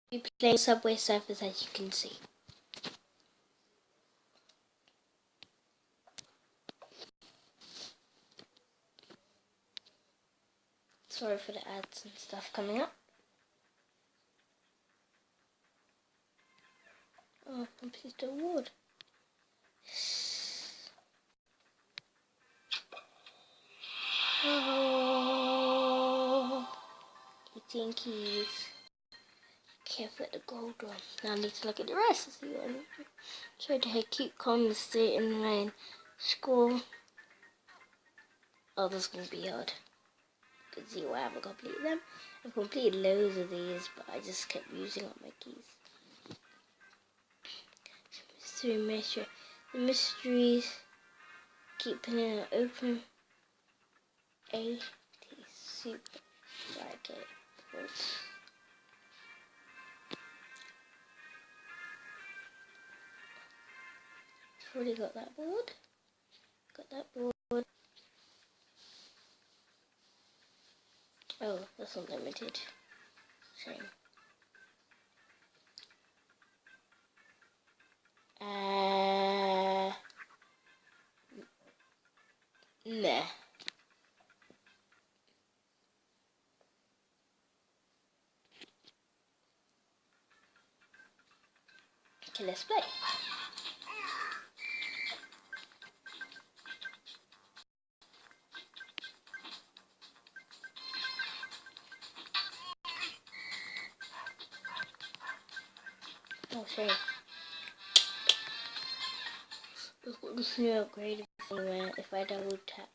We're playing Subway Surfers, as you can see. Sorry for the ads and stuff coming up. Oh, complete the award. Oh, 18 keys. Can't fit the gold one. Now I need to look at the rest to see what I need to do. Try to keep calm and stay in line. School. Oh, this is going to be hard. You can see why I haven't completed them. I've completed loads of these, but I just kept using up my keys. Mystery measure. The mysteries. Keeping it open. A. T. Super. Like it. Already got that board. Got that board. Oh, that's unlimited. Shame. Nah. Okay, let's play. Oh, shame. Look what this new upgrade anywhere if I double tap.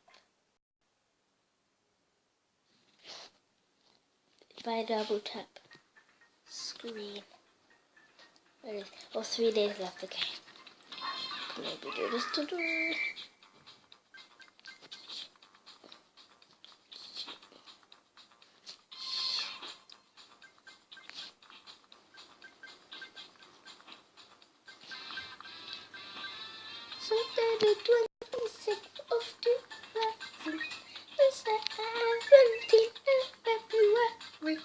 If I double tap screen. There it is. Oh, 3 days left, okay. Maybe do this to do. Saturday 26th of 2017 February.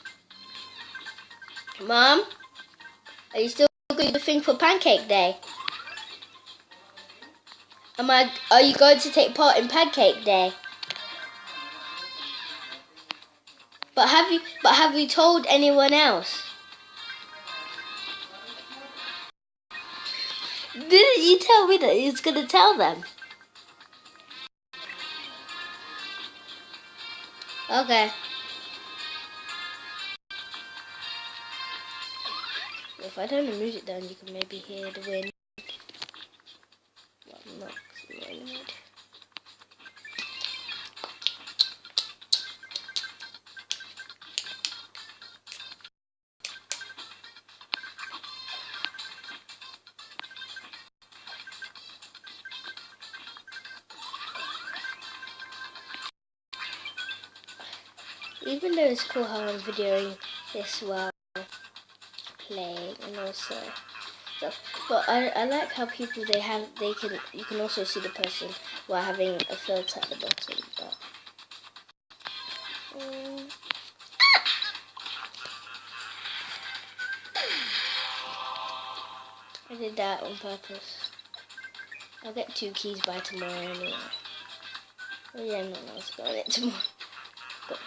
Mom, are you still going to think for Pancake Day? Are you going to take part in Pancake Day? But have you told anyone else? Didn't you tell me that you was gonna tell them? Okay. If I turn the music down, you can maybe hear the wind. Well, I'm not annoyed. Even though it's cool how I'm videoing this while playing and also stuff, but I like how people you can also see the person while having a filter at the bottom. But I did that on purpose. I'll get 2 keys by tomorrow anyway. Oh yeah, no, I was going it tomorrow. But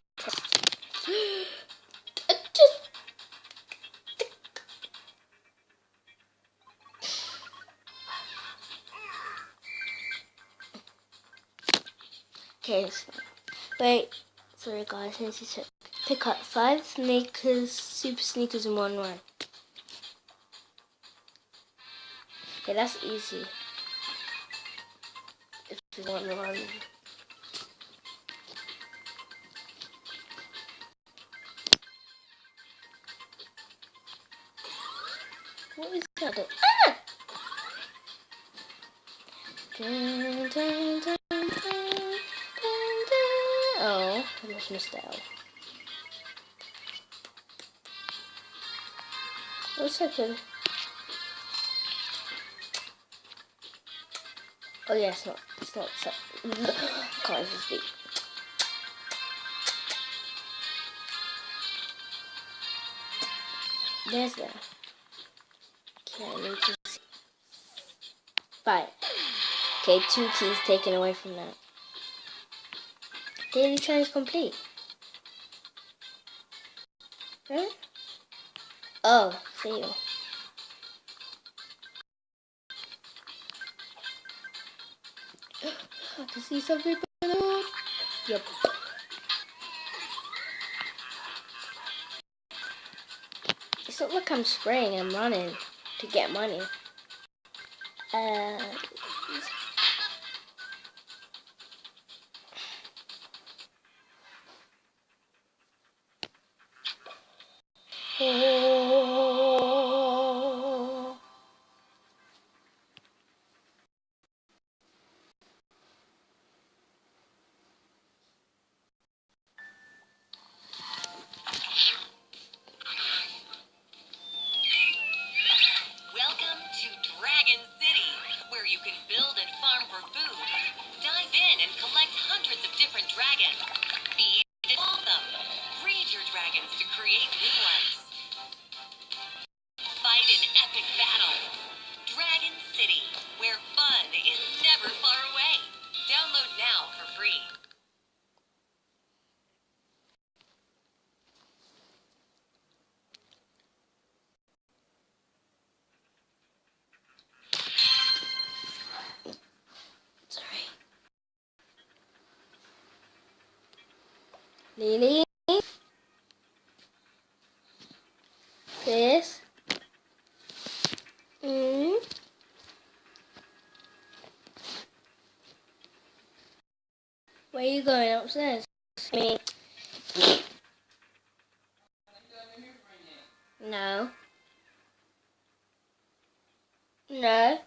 okay, so wait. Sorry guys, I need to pick up 5 sneakers, super sneakers in 1 run. Okay, that's easy. If it's 1 run. What is that? Ah! Dun, dun, dun, dun, dun, dun. Oh, I just missed out. 1 second. Oh yeah, it's not can't even speak. There's that. Okay, I need to see. 5. Okay, 2 keys taken away from that. Daily challenge complete. Huh? Oh, fail. I can see something. Yep. It's not like I'm spraying, I'm running to get money. Oh. Welcome to Dragon City, where you can build and farm for food. Dive in and collect hundreds of different dragons. Feed and evolve them. Breed your dragons to create new ones. Fight in epic battles. Dragon City, where fun is never far away. Download now for free. Sorry. Lily? This? Where are you going upstairs? Me. No. No.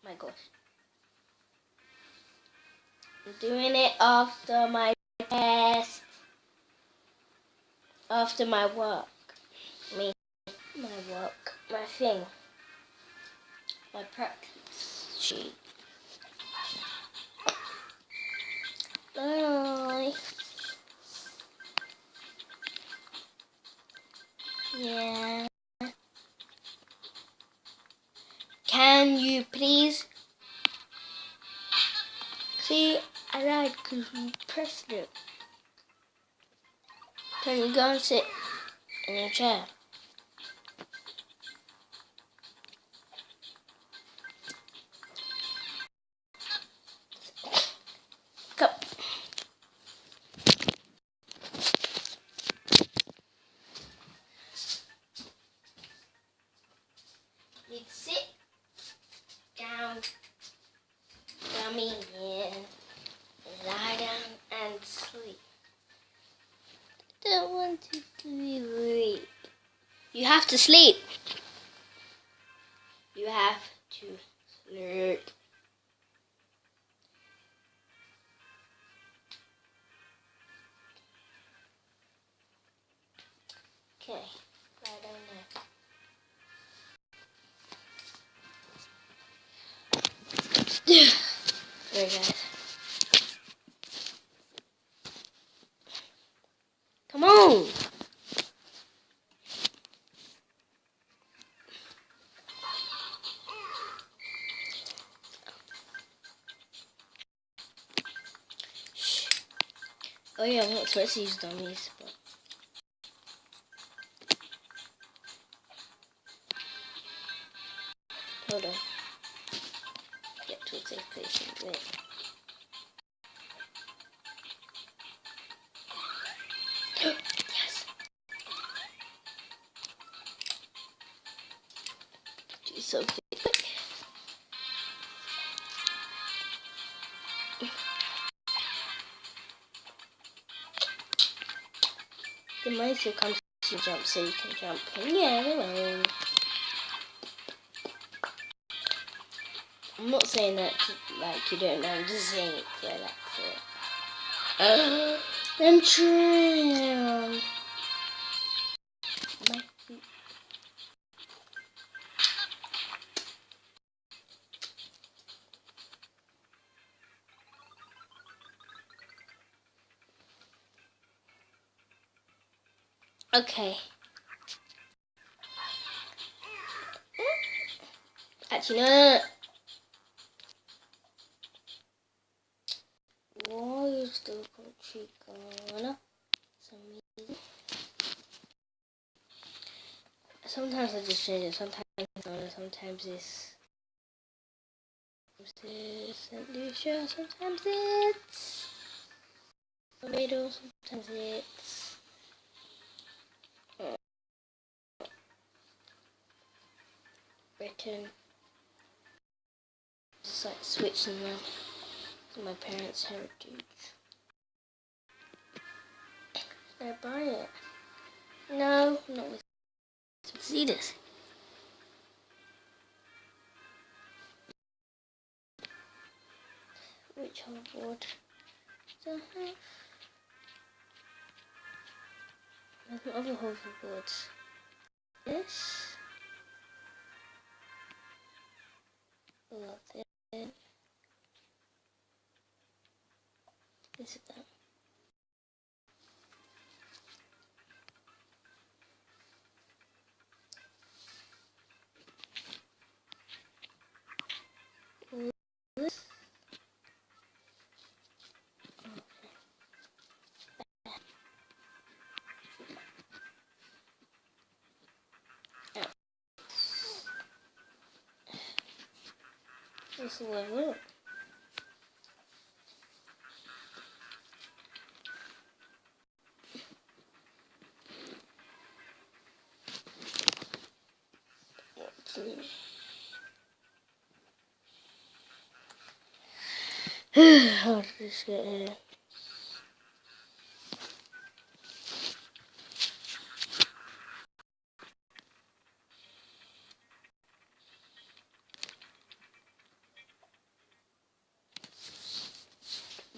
My gosh. I'm doing it after my test. After my work. My work. My thing. My practice sheet. Bye. Yeah. Can you please? See, I lied because we pressed it. Can you go and sit in your chair? Come. You sit down, dummy, and lie down and sleep. Don't want to sleep. You have to sleep. You have to sleep. Okay, lie down there. There, guys. Come on. Shh. Oh yeah, I'm not supposed to use dummies, but hold on. Get to a safe place and wait. Yes. Do something quick. Your money still comes to jump, so you can jump. Yeah, hello. I'm not saying that like you don't know. I'm just saying it for like I'm trying. My feet. Okay. Actually, no. Why is the country gonna? Sometimes I just change it. Sometimes it's sometimes it's St. Lucia. Sometimes it's tomato. Sometimes it's Britain. It's like Switzerland. My parents' heritage. Should I buy it? No, not with. See this? Which hoverboard do I have? There's no other hoverboards. This. Oh, then. This is that. This. This is what I want. How did this get here?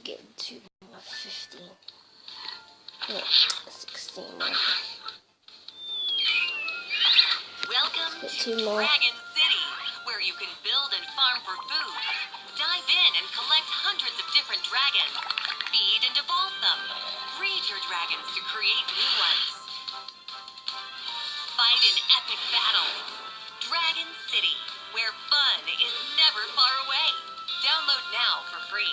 Get to 15. No, 16 now. Welcome Get to 2 more. Dragon City, where you can build and farm for food. Dive in and collect hundreds of different dragons. Feed and evolve them. Breed your dragons to create new ones. Fight in epic battles. Dragon City, where fun is never far away. Download now for free.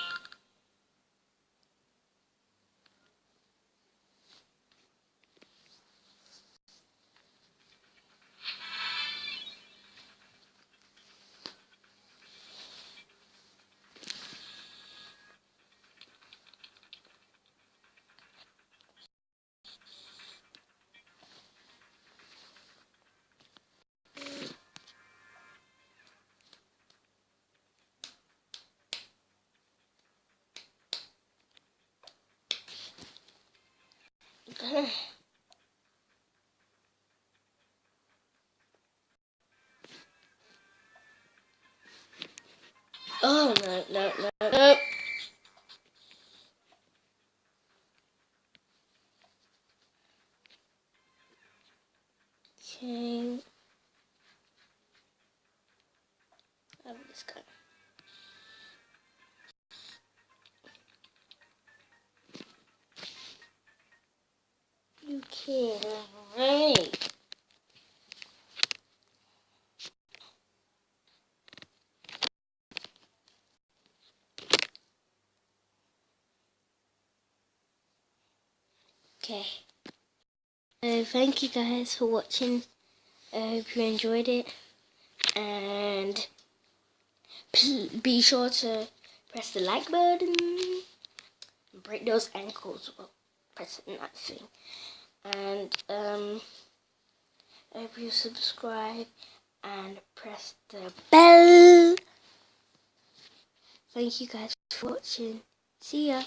Oh, no. Okay. How about this guy? You can't. Right. Okay. Thank you guys for watching. I hope you enjoyed it. And be sure to press the like button. Break those ankles while pressing that thing. And I hope you subscribe and press the bell. Thank you guys for watching. See ya.